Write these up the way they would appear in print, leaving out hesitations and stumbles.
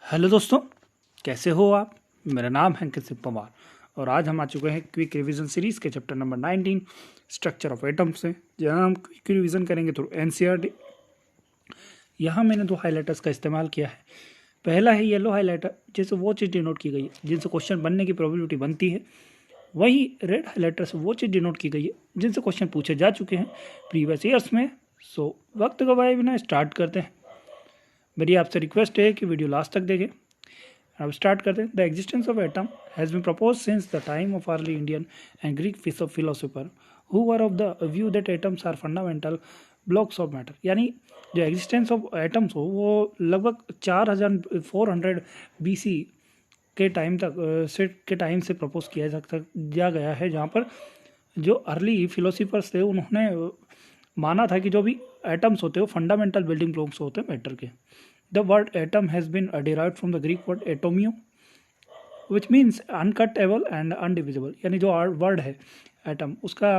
Hello दोस्तों, कैसे हो आप। मेरा नाम है अंकित सिंह पवार और आज हम आ चुके हैं क्विक रिवीजन सीरीज़ के chapter number 19 structure of atoms से, जहां हम क्विक रिवीजन करेंगे थ्रू एनसीईआरटी। यहाँ मैंने दो हाइलाइटर्स का इस्तेमाल किया है। पहला है येलो हाइलाइटर, जैसे वो चीज़ डिनोट की गई है जिनसे क्वेश्चन बनने की प्रोबेबिलिटी बनती है। वही रेड हाइलाइटर से वो चीज़ डिनोट की गई है जिनसे क्वेश्चन पूछे जा चुके हैं प्रीवियस ईयर्स में। सो वक्त गवाए बिना स्टार्ट करते हैं। मेरी आपसे रिक्वेस्ट है कि वीडियो लास्ट तक देखें। अब स्टार्ट करते हैं। The existence of atom has been propose since the time of early Indian and Greek philosopher who were of the view that atoms are fundamental blocks of matter. यानी जो existence of atoms हो वो लगभग 4400 BC के time से propose किया गया है, जहाँ पर जो अर्ली फिलोसोफर्स थे उन्होंने माना था कि जो भी एटम्स होते हैं वो फंडामेंटल बिल्डिंग ब्लॉक्स होते हैं मैटर के। The word atom has been derived from the Greek word atomio, which means uncuttable and undivisible। यानी जो वर्ड है एटम, उसका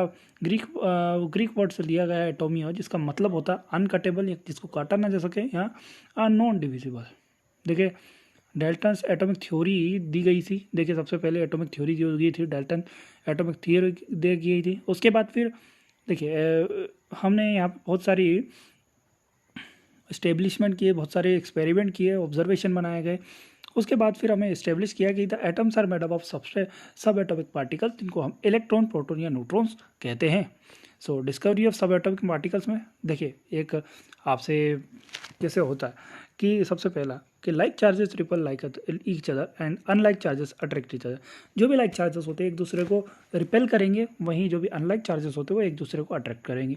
ग्रीक वर्ड से लिया गया एटोमियो, जिसका मतलब होता है अनकटेबल, जिसको काटा ना जा सके, या नॉन डिविजिबल। देखिए डाल्टन्स एटॉमिक थ्योरी दी गई थी। देखिए सबसे पहले एटॉमिक थ्योरी जो दी थी डाल्टन एटॉमिक थ्योरी दी गई थी। उसके बाद फिर देखिए हमने यहाँ पर बहुत सारी इस्टेब्लिशमेंट किए, बहुत सारे एक्सपेरिमेंट किए, ऑब्जर्वेशन बनाए गए। उसके बाद फिर हमें इस्टेब्लिश किया कि the atoms are made up of sub atomic particles, जिनको हम इलेक्ट्रॉन, प्रोटॉन या न्यूट्रॉन्स कहते हैं। So discovery of sub atomic particles में देखिए एक आपसे जैसे होता है कि सबसे पहला कि like charges ripple like each other and unlike charges attract each other. जो भी लाइक चार्जेस होते हैं एक दूसरे को रिपेल करेंगे, वहीं जो भी अनलाइक चार्जेस होते हैं वो एक दूसरे को अट्रैक्ट करेंगे।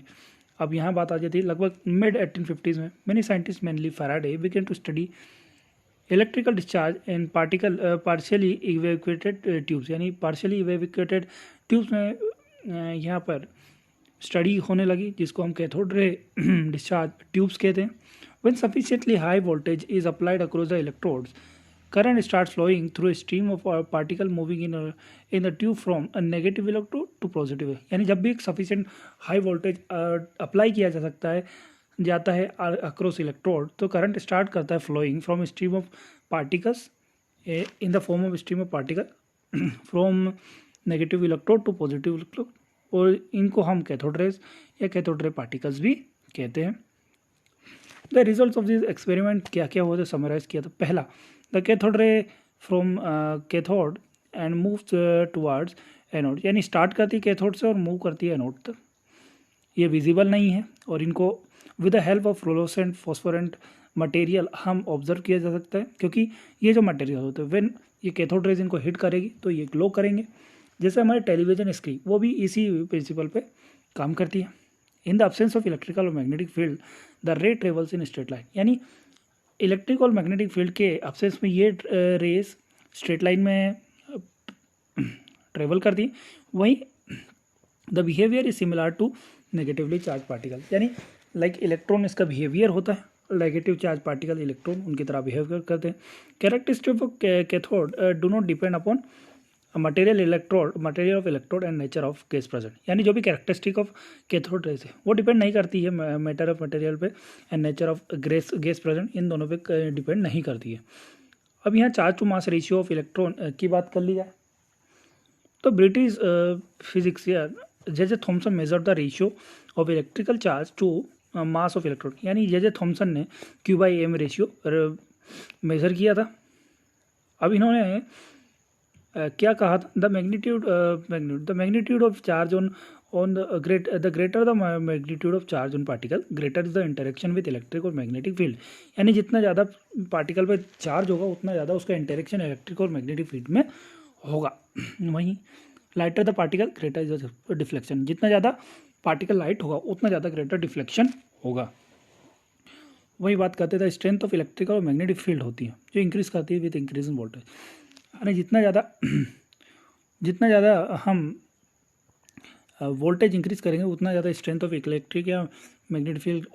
अब यहाँ बात आ जाती है लगभग मिड 1850s में many scientist mainly Faraday began to study electrical discharge in partially evacuated tubes. यानी पार्शियली इवेक्यूएटेड ट्यूब्स में यहाँ पर स्टडी होने लगी, जिसको हम कैथोड रे डिस्चार्ज ट्यूब्स कहते हैं। When sufficiently high voltage is applied across the electrodes, current starts flowing through a stream of particle moving in the tube from a negative electrode to positive। यानी जब भी एक sufficient high voltage apply किया जाता है across electrode, तो current start करता है flowing from stream of particles in the form of stream of particle from negative electrode to positive electrode, और इनको हम कैथोड रेज या कैथोड रे पार्टिकल्स भी कहते हैं। The results of this experiment क्या क्या हुआ था समराइज किया था। पहला, the cathode ray from cathode and move towards anode. यानी स्टार्ट करती है कैथोड से और मूव करती है एनोड तक। ये विजिबल नहीं है और इनको with the help of fluorescent phosphorescent material हम ऑब्जर्व किया जा सकता है, क्योंकि ये जो मटेरियल होते हैं व्हेन ये कैथोड रेज इनको हिट करेगी तो ये ग्लो करेंगे। जैसे हमारे टेलीविजन स्क्रीन, वो भी इसी प्रिंसिपल पे काम करती है। In the absence of electrical और magnetic field the ray travels in straight line. यानी इलेक्ट्रिक और मैग्नेटिक फील्ड के एब्सेंस में ये रेस स्ट्रेट लाइन में ट्रेवल करती है। वहीं the behaviour is similar to negatively charge particle. यानी लाइक इलेक्ट्रॉन इसका बिहेवियर होता है, नेगेटिव चार्ज पार्टिकल इलेक्ट्रॉन उनकी तरह बिहेवियर करते हैं। Characteristic of cathode do not depend upon material of electrode and nature of gas present. यानी जो भी कैरेक्टरिस्टिक ऑफ कैथोड रेज है वो डिपेंड नहीं करती है मैटर ऑफ मटेरियल पे and nature of gas present, इन दोनों पे डिपेंड नहीं करती है। अब यहाँ charge to mass ratio of electron की बात कर ली जाए तो ब्रिटिश फिजिक्सियन J Thomson measure the ratio of electrical charge to mass of electron. यानी जे थॉमसन ने Q/m रेशियो मेजर किया था। अब इन्होंने क्या कहा था, the magnitude of charge on the greater the magnitude of charge on particle greater the interaction with electric और मैग्नेटिक फील्ड। यानी जितना ज़्यादा पार्टिकल पे चार्ज होगा उतना ज़्यादा उसका इंटरेक्शन इलेक्ट्रिक और मैग्नेटिक फील्ड में होगा। वहीं lighter the particle greater the deflection. जितना ज़्यादा पार्टिकल लाइट होगा उतना ज़्यादा ग्रेटर डिफ्लेक्शन होगा। वही बात करते थे स्ट्रेंथ ऑफ इलेक्ट्रिकल और मैग्नेटिक फील्ड होती है जो इंक्रीज करती है विद इंक्रीज इन वोल्टेज। यानी जितना ज़्यादा हम वोल्टेज इंक्रीज करेंगे उतना ज़्यादा स्ट्रेंथ ऑफ इलेक्ट्रिक या मैग्नेटिक फील्ड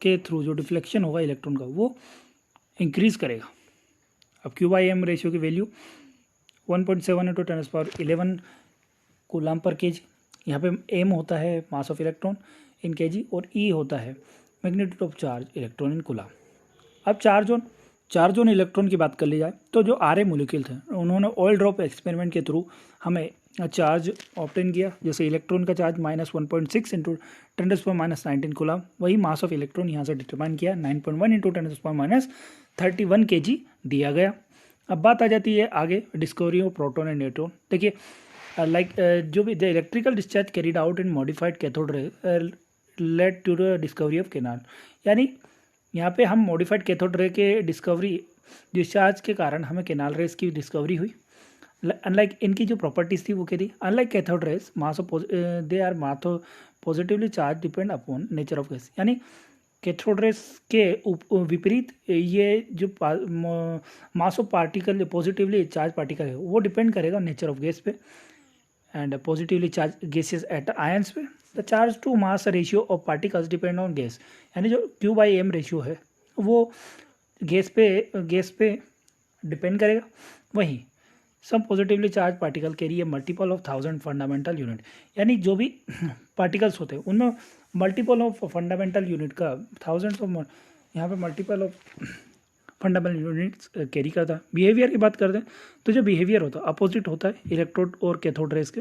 के थ्रू जो डिफ्लेक्शन होगा इलेक्ट्रॉन का वो इंक्रीज करेगा। अब Q/m रेशियो की वैल्यू 1.7 × 10⁻11 कूलम पर केजी। यहाँ पे m होता है mass of electron in KG और E होता है magnitude of charge electron in coulomb. अब charge on charge on electron की बात कर ली जाए तो जो आरए मोलिक्यूल थे उन्होंने ऑयल ड्रॉप एक्सपेरिमेंट के थ्रू हमें चार्ज ऑब्टेन किया। जैसे इलेक्ट्रॉन का चार्ज -1.6 इंटू 10⁻⁻19 कूलम, वही मास ऑफ इलेक्ट्रॉन यहाँ से डिटरमाइन किया 9.1 इंटू 10⁻31 kg दिया गया। अब बात आ जाती है आगे discovery of proton and neutron. देखिए जो भी the electrical discharge carried out in modified cathode ray led to the discovery of canal. यानी यहाँ पे हम मॉडिफाइड कैथोड रे के डिस्कवरी डिस्चार्ज के कारण हमें केनाल रेस की डिस्कवरी हुई। अनलाइक इनकी जो प्रॉपर्टीज थी वो क्या थी, unlike cathode rays mass of they are माथो positively charge depend upon nature of gas. यानी कैथोड रेस के विपरीत ये जो मास ऑफ पार्टिकल जो पॉजिटिवली चार्ज पार्टिकल है वो डिपेंड करेगा नेचर ऑफ गैस पे and positively charge gases at ions पे। The charge to mass ratio of particles depend on gas. यानी जो Q/m रेशियो है वो गैस पे डिपेंड करेगा। वहीं some positively charge particle carry a multiple of 1000 fundamental unit. यानी जो भी पार्टिकल्स होते हैं उनमें मल्टीपल ऑफ फंडामेंटल यूनिट का थाउजेंड्स ऑफ यहाँ पे multiple of fundamental units carry करता है। बिहेवियर की बात करते हैं तो जो बिहेवियर होता है अपोजिट होता है इलेक्ट्रोड और कैथोड रेस के।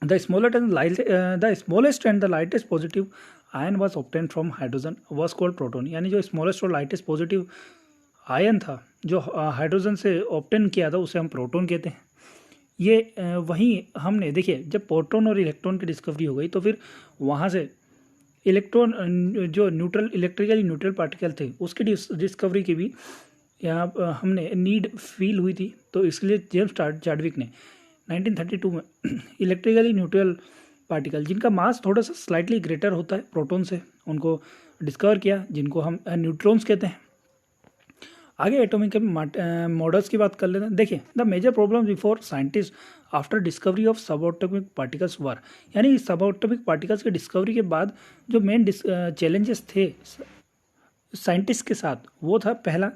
The smallest and the lightest positive ion was obtain from hydrogen was called proton. यानी जो स्मॉलेस्ट और लाइटेस्ट पॉजिटिव आयन था जो हाइड्रोजन से ऑब्टेन किया था उसे हम प्रोटॉन कहते हैं। ये वहीं हमने देखिए जब प्रोटॉन और इलेक्ट्रॉन की डिस्कवरी हो गई तो फिर वहाँ से इलेक्ट्रॉन जो न्यूट्रल इलेक्ट्रिकली न्यूट्रल पार्टिकल थे उसकी डिस्कवरी की भी यहाँ हमने नीड फील हुई थी। तो इसलिए जेम्स चाडविक ने 1932 में इलेक्ट्रिकली न्यूट्रल पार्टिकल जिनका मास थोड़ा सा स्लाइटली ग्रेटर होता है प्रोटॉन से उनको डिस्कवर किया, जिनको हम न्यूट्रॉन्स कहते हैं। आगे एटॉमिक मॉडल्स की बात कर लेते हैं। देखिए the major problem before scientist after discovery of sub atomic particles were. यानी सब एटॉमिक पार्टिकल्स की डिस्कवरी के बाद जो मेन चैलेंजेस थे साइंटिस्ट के साथ वो था पहला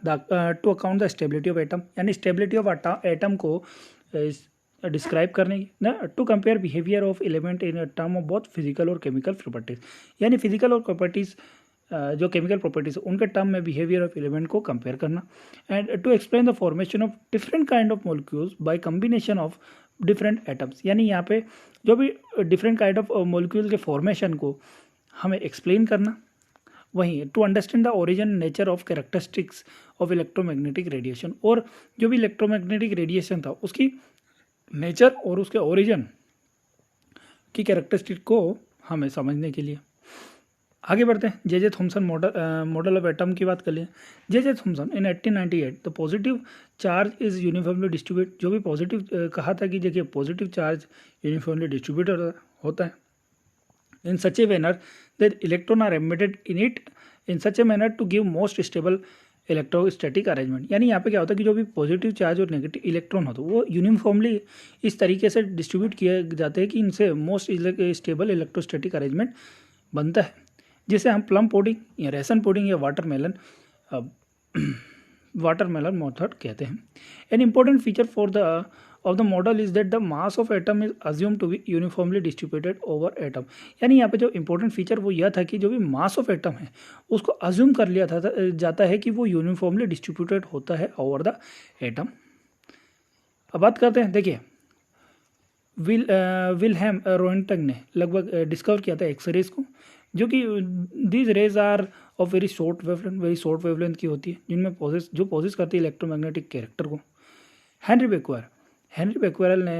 to account the stability of atom. यानी स्टेबिलिटी ऑफ एटम को डिस्क्राइब करने की ना to compare behaviour of element in term of both physical और केमिकल प्रॉपर्टीज। यानी फिजिकल और प्रॉपर्टीज जो केमिकल प्रॉपर्टीज उनके टर्म में बिहेवियर ऑफ एलिमेंट को कंपेयर करना and to explain the formation of different kind of molecules by combination of different atoms. यानी यहाँ पे जो भी डिफरेंट काइंड ऑफ मॉलिक्यूल के फॉर्मेशन को हमें एक्सप्लेन करना। वहीं to understand the origin nature of characteristics of electromagnetic radiation. और जो भी इलेक्ट्रोमैग्नेटिक रेडिएशन था उसकी नेचर और उसके ओरिजिन की कैरेक्टरिस्टिक को हमें समझने के लिए आगे बढ़ते हैं। J Thomson model of atom की बात कर लें। J Thomson in 1898 the positive charge is uniformly distribute. जो भी पॉजिटिव कहा था कि देखिए पॉजिटिव चार्ज यूनिफॉर्मली डिस्ट्रीब्यूट होता है in such a manner that electron are emitted in it in such a manner to give most stable electrostatic arrangement. यानी यहाँ पे क्या होता है कि जो भी पॉजिटिव चार्ज और नेगेटिव इलेक्ट्रॉन होते हैं वो यूनिफॉर्मली इस तरीके से डिस्ट्रीब्यूट किए जाते हैं कि इनसे मोस्ट स्टेबल इलेक्ट्रोस्टैटिक अरेंजमेंट बनता है, जिसे हम प्लम पुडिंग या रेसन पुडिंग या वाटरमेलन मेथड कहते हैं। An important feature for the of the model is that the mass of atom is assume to be uniformly distributed over atom. यानी यहाँ पे जो इंपॉर्टेंट फीचर वो यह था कि जो भी मास ऑफ एटम है उसको अज्यूम कर लिया जाता है कि वो यूनिफॉर्मली डिस्ट्रीब्यूटेड होता है ओवर द एटम। अब बात करते हैं, देखिए विल्हेम रोएंटग ने लगभग डिस्कवर किया था एक्सरेज को, जो कि these rays are of very short wavelength की होती है, जिनमें पोजेस करती है इलेक्ट्रोमैग्नेटिक कैरेक्टर को। हेनरी बेक्वेरेल ने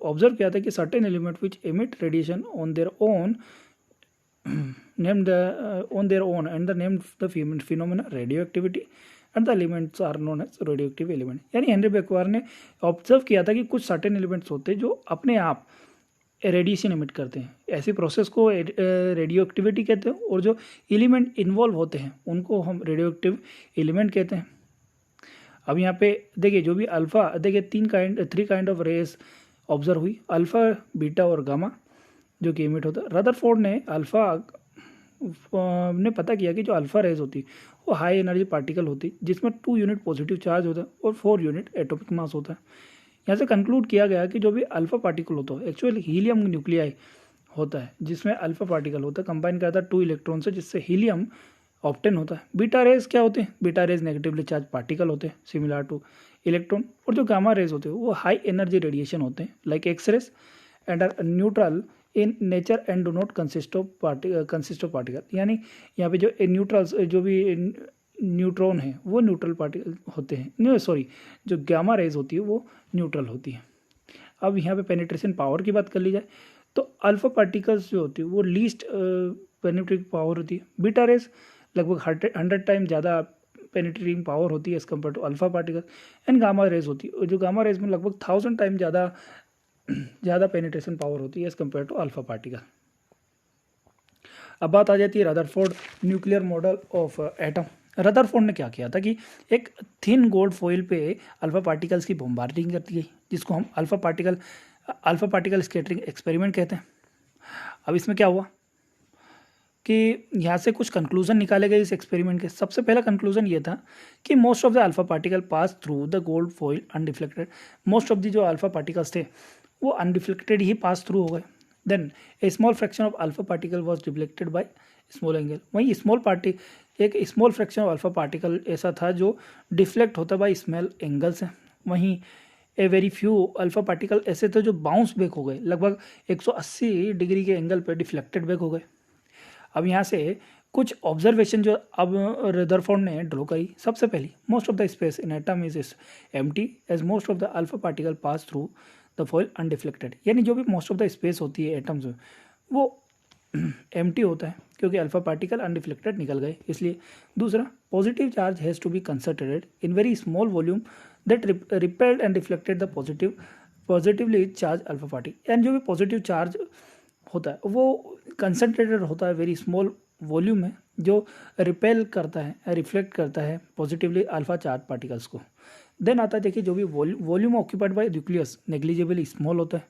ऑब्जर्व किया था कि certain element which emit radiation on their own and the named the phenomena radioactivity and the elements are known as radioactive element. यानी हेनरी बेक्वेरेल ने observe किया था कि कुछ सर्टेन एलिमेंट्स होते हैं जो अपने आप रेडिएशन एमिट करते हैं। ऐसी प्रोसेस को रेडियो एक्टिविटी कहते हैं और जो एलिमेंट इन्वॉल्व होते हैं उनको हम रेडियो एक्टिव एलिमेंट कहते हैं। अब यहाँ पे देखिए जो भी अल्फ़ा, देखिए three kind of rays observe हुई, अल्फ़ा, बीटा और गामा, जो कि एमिट होता है। रदरफोर्ड ने ने पता किया कि जो अल्फ़ा रेज होती है वो हाई एनर्जी पार्टिकल होती है जिसमें 2 यूनिट पॉजिटिव चार्ज होता है और 4 यूनिट एटॉमिक मास होता है। यहाँ से कंक्लूड किया गया कि जो भी अल्फ़ा पार्टिकल होता है एक्चुअली हीलियम न्यूक्लियाई होता है, जिसमें अल्फ़ा पार्टिकल होता है कंबाइन करता है 2 इलेक्ट्रॉन से, जिससे हीलियम ऑप्टेन होता है। बीटा रेज क्या होते हैं? Beta raise negatively charge particle होते हैं सिमिलर टू इलेक्ट्रॉन। और जो गामा रेज होते हैं वो हाई एनर्जी रेडिएशन होते हैं like X-rays and are neutral in nature and do not consist of particle. यानी यहाँ पे जो न्यूट्रल्स जो भी न्यूट्रॉन है वो न्यूट्रल पार्टिकल होते हैं, सॉरी जो गामा रेज होती है वो न्यूट्रल होती है। अब यहाँ पे पेनिट्रेशन पावर की बात कर ली जाए तो अल्फा पार्टिकल्स जो होती है वो लीस्ट पेनिट्रेटिंग पावर होती है। बीटा रेज लगभग 100 टाइम ज़्यादा पेनिट्रेटिंग पावर होती है as compare to alpha particle. And gamma rays होती है, जो गामा रेज में लगभग 1000 टाइम ज़्यादा पेनिट्रेशन पावर होती है as compare to alpha particle. अब बात आ जाती है Rutherford nuclear model of atom. Rutherford ने क्या किया था कि एक थिन गोल्ड फॉइल पे अल्फा पार्टिकल्स की बॉम्बार्डिंग करती गई, जिसको हम अल्फा पार्टिकल स्कैटरिंग एक्सपेरिमेंट कहते हैं। अब इसमें क्या हुआ कि यहाँ से कुछ कंक्लूजन निकाले गए इस एक्सपेरिमेंट के। सबसे पहला कंक्लूजन ये था कि most of the alpha particle pass through the gold foil undeflected. Most of the जो अल्फा पार्टिकल्स थे वो अनडिफ्लेक्टेड ही पास थ्रू हो गए। Then a small fraction of alpha particle was deflected by small angle. वहीं एक small fraction of alpha particle ऐसा था जो डिफ्लेक्ट होता बाय स्मॉल एंगल से। वहीं a very few alpha particle ऐसे थे जो बाउंस बैक हो गए, लगभग 180 डिग्री के एंगल पर डिफ्लेक्टेड बैक हो गए। अब यहाँ से कुछ ऑब्जर्वेशन जो अब रदरफोर्ड ने ड्रॉ करी। सबसे पहली, most of the space in atom is empty as most of the alpha particle pass through the foil undeflected. यानी जो भी मोस्ट ऑफ द स्पेस होती है एटम्स में वो एम्प्टी होता है क्योंकि अल्फा पार्टिकल अनडिफ्लेक्टेड निकल गए इसलिए। दूसरा, positive charge has to be concentrated in very small volume that repelled and deflected the positively charge alpha particle. यानी जो भी पॉजिटिव चार्ज होता है वो कंसंट्रेटेड होता है वेरी स्मॉल वॉल्यूम में, जो रिपेल करता है, रिफ्लेक्ट करता है पॉजिटिवली अल्फा चार्ज पार्टिकल्स को। देन आता है देखिए जो भी volume occupied by nucleus negligibly small होता है।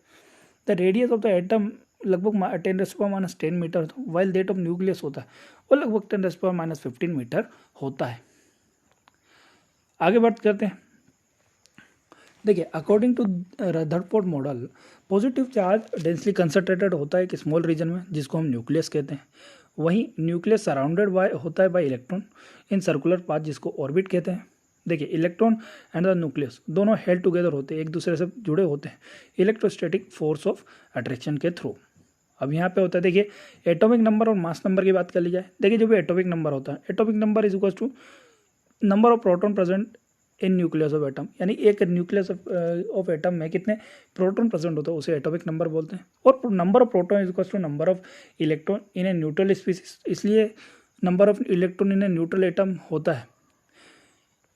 The radius of the atom लगभग 10⁻⁻10 मीटर होता है, वाइल दैट ऑफ न्यूक्लियस होता है वो लगभग 10⁻⁻15 मीटर होता है। आगे बात करते हैं। देखिए according to Rutherford model positive charge densely concentrated होता है एक स्मॉल रीजन में जिसको हम न्यूक्लियस कहते हैं। वहीं न्यूक्लियस सराउंडेड बाय होता है bye electron in circular path जिसको ऑर्बिट कहते हैं। देखिए इलेक्ट्रॉन एंड द न्यूक्लियस दोनों हेल्ड टुगेदर होते हैं, एक दूसरे से जुड़े होते हैं इलेक्ट्रोस्टैटिक फोर्स ऑफ अट्रैक्शन के थ्रू। अब यहाँ पे होता है देखिए एटॉमिक नंबर और मास नंबर की बात कर ली जाए। देखिए जो भी एटॉमिक नंबर होता है, atomic number is equal to number of proton present in nucleus of atom. यानी एक न्यूक्लियस ऑफ एटम में कितने प्रोटॉन प्रेजेंट होता है उसे एटॉमिक नंबर बोलते हैं। और number of proton is equal to number of electron in a neutral species, इसलिए number of electron in a neutral atom होता है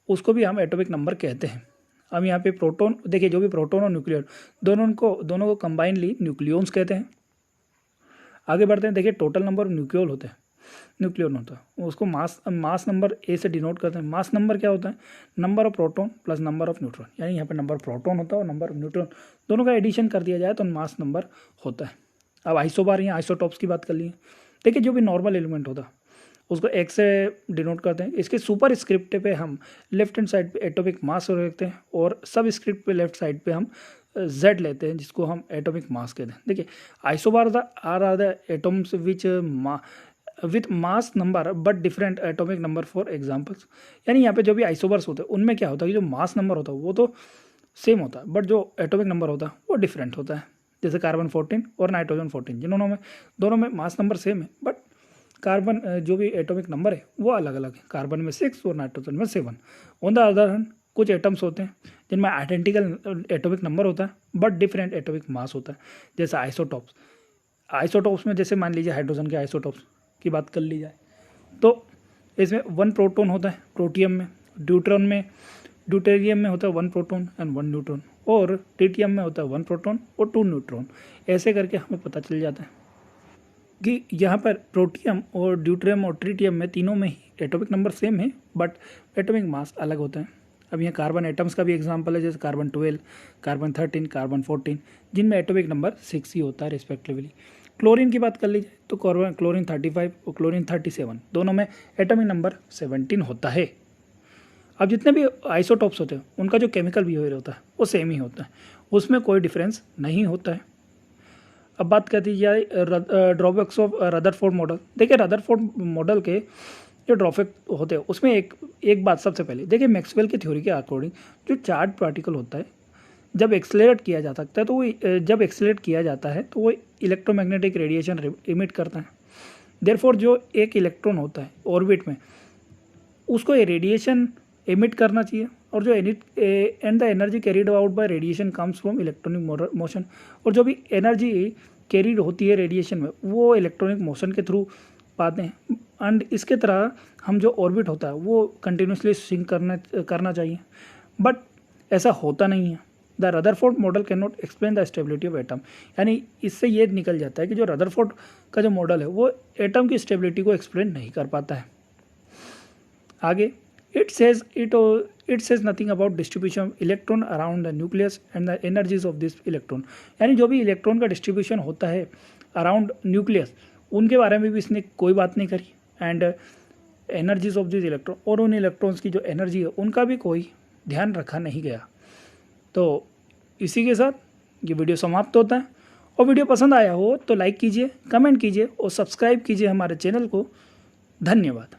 उसको भी हम एटॉमिक नंबर कहते हैं। अब यहाँ पे प्रोटॉन देखिए जो भी प्रोटॉन और न्यूक्लियन दोनों को कंबाइनली न्यूक्लियॉन्स कहते हैं। आगे बढ़ते हैं। देखिए टोटल नंबर ऑफ न्यूक्लियन होता है उसको मास नंबर ए से डिनोट करते हैं। मास नंबर क्या होता है? Number of proton plus number of neutron. यानी यहाँ पे नंबर ऑफ प्रोटॉन होता है और नंबर ऑफ न्यूट्रॉन दोनों का एडिशन कर दिया जाए तो मास नंबर होता है। अब आइसोबार या आइसोटॉप्स की बात कर लिए। देखिए जो भी नॉर्मल एलिमेंट होता है उसको एक्स से डिनोट करते हैं। इसके सुपर स्क्रिप्ट पे हम लेफ्ट हैंड साइड पे एटॉमिक मास रखते हैं और सब स्क्रिप्ट पे लेफ्ट साइड पे हम जेड लेते हैं जिसको हम एटॉमिक मास कहते हैं। देखिए isobar are the atoms which with mass number but different atomic number for examples. यानी यहाँ पे जो भी आइसोबर्स होते हैं उनमें क्या होता है कि जो मास नंबर होता है वो तो सेम होता है बट जो एटॉमिक नंबर होता है वो डिफरेंट होता है। जैसे कार्बन 14 और नाइट्रोजन 14 दोनों में मास नंबर सेम है बट कार्बन जो भी एटॉमिक नंबर है वो अलग अलग है। कार्बन में 6 और नाइट्रोजन में 7। ऑन द अदर हैंड कुछ एटम्स होते हैं जिनमें आइडेंटिकल एटॉमिक नंबर होता है बट डिफरेंट एटॉमिक मास होता है। जैसे आइसोटॉप्स में जैसे मान लीजिए हाइड्रोजन के आइसोटॉप्स की बात कर ली जाए तो इसमें 1 प्रोटॉन होता है प्रोटियम में, ड्यूटेरियम में होता है 1 प्रोटॉन एंड 1 न्यूट्रॉन, और ट्रिटियम में होता है 1 प्रोटॉन और 2 न्यूट्रॉन। ऐसे करके हमें पता चल जाता है कि यहाँ पर प्रोटियम और ड्यूटेरियम और ट्रिटियम में तीनों में ही एटॉमिक नंबर सेम है बट एटॉमिक मास अलग होता है। अब यहाँ कार्बन एटम्स का भी एग्जांपल है, जैसे कार्बन 12, कार्बन 13, कार्बन 14 जिनमें एटॉमिक नंबर 6 ही होता है रिस्पेक्टिवली। क्लोरीन की बात कर लीजिए तो क्लोरीन 35 और क्लोरीन 37 दोनों में एटॉमिक नंबर 17 होता है। अब जितने भी आइसोटॉप्स होते हैं उनका जो केमिकल बिहेवियर होता है वो सेम ही होता है, उसमें कोई डिफरेंस नहीं होता है। अब बात करती जाए ड्रॉबैक्स ऑफ रदरफोर्ड मॉडल। देखिए रदरफोर्ड मॉडल के जो ड्रॉफिक होते हैं उसमें एक बात सबसे पहले देखिए, मैक्सवेल की थ्योरी के अकॉर्डिंग जो चार्ज पार्टिकल होता है जब एक्सेलरेट किया जा सकता है तो वो जब एक्सेलरेट किया जाता है तो वो इलेक्ट्रोमैग्नेटिक रेडिएशन इमिट करता है। देयरफॉर जो एक इलेक्ट्रॉन होता है ऑर्बिट में उसको ये रेडिएशन इमिट करना चाहिए, और जो and the energy carried out by radiation comes from electronic motion, और जो भी एनर्जी कैरीड होती है रेडिएशन में वो इलेक्ट्रॉनिक मोशन के थ्रू पाते हैं। एंड इसके तरह हम जो ऑर्बिट होता है वो कंटिन्यूसली स्विंग करना चाहिए, बट ऐसा होता नहीं है। The Rutherford model can not explain the stability of atom, यानी इससे ये निकल जाता है कि जो रदरफोर्ड का जो मॉडल है वो एटम की स्टेबिलिटी को एक्सप्लेन नहीं कर पाता है। आगे it says nothing about distribution of electron around the nucleus and the energies of this electron, यानी जो भी इलेक्ट्रॉन का डिस्ट्रीब्यूशन होता है अराउंड न्यूक्लियस उनके बारे में भी इसने कोई बात नहीं करी, and energies of this electron और उन इलेक्ट्रॉन्स की जो एनर्जी है उनका भी कोई ध्यान रखा नहीं गया। तो इसी के साथ ये वीडियो समाप्त होता है, और वीडियो पसंद आया हो तो लाइक कीजिए, कमेंट कीजिए और सब्सक्राइब कीजिए हमारे चैनल को। धन्यवाद।